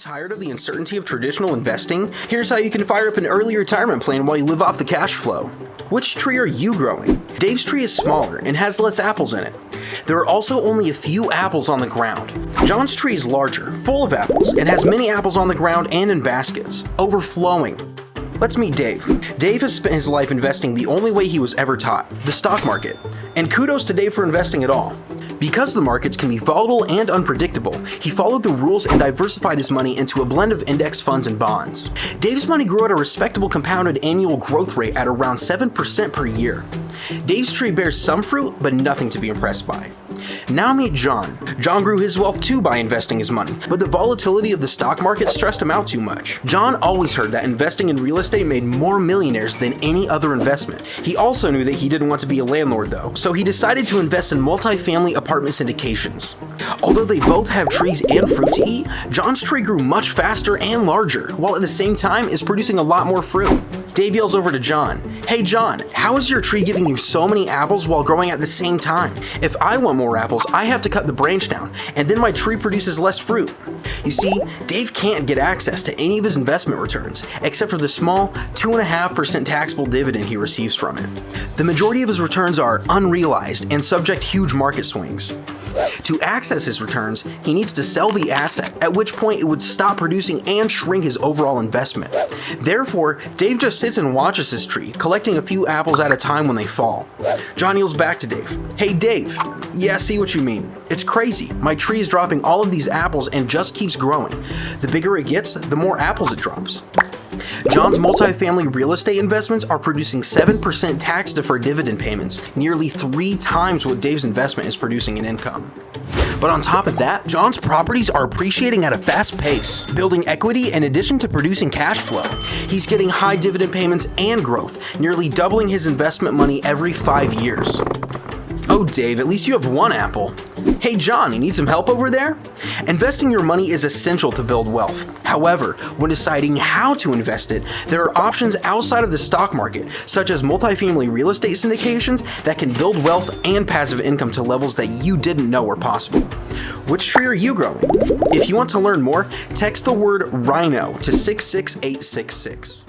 Tired of the uncertainty of traditional investing? Here's how you can fire up an early retirement plan while you live off the cash flow. Which tree are you growing? Dave's tree is smaller and has less apples in it. There are also only a few apples on the ground. John's tree is larger, full of apples, and has many apples on the ground and in baskets, overflowing. Let's meet Dave. Dave has spent his life investing the only way he was ever taught, the stock market. And kudos to Dave for investing at all. Because the markets can be volatile and unpredictable, he followed the rules and diversified his money into a blend of index funds and bonds. Dave's money grew at a respectable compounded annual growth rate at around 7% per year. Dave's tree bears some fruit, but nothing to be impressed by. Now meet John. John grew his wealth too by investing his money, but the volatility of the stock market stressed him out too much. John always heard that investing in real estate made more millionaires than any other investment. He also knew that he didn't want to be a landlord though, so he decided to invest in multifamily apartment syndications. Although they both have trees and fruit to eat, John's tree grew much faster and larger, while at the same time is producing a lot more fruit. Dave yells over to John, "Hey John, how is your tree giving you so many apples while growing at the same time? If I want more apples, I have to cut the branch down, and then my tree produces less fruit." You see, Dave can't get access to any of his investment returns, except for the small 2.5% taxable dividend he receives from it. The majority of his returns are unrealized and subject to huge market swings. To access his returns, he needs to sell the asset, at which point it would stop producing and shrink his overall investment. Therefore, Dave just sits and watches his tree, collecting a few apples at a time when they fall. John yells back to Dave, "Hey Dave, yeah, I see what you mean. It's crazy. My tree is dropping all of these apples and just keeps growing. The bigger it gets, the more apples it drops." John's multifamily real estate investments are producing 7% tax-deferred dividend payments, nearly 3 times what Dave's investment is producing in income. But on top of that, John's properties are appreciating at a fast pace, building equity in addition to producing cash flow. He's getting high dividend payments and growth, nearly doubling his investment money every 5 years. Oh Dave, at least you have one apple. Hey John, you need some help over there? Investing your money is essential to build wealth. However, when deciding how to invest it, there are options outside of the stock market, such as multifamily real estate syndications that can build wealth and passive income to levels that you didn't know were possible. Which tree are you growing? If you want to learn more, text the word RHINO to 66866.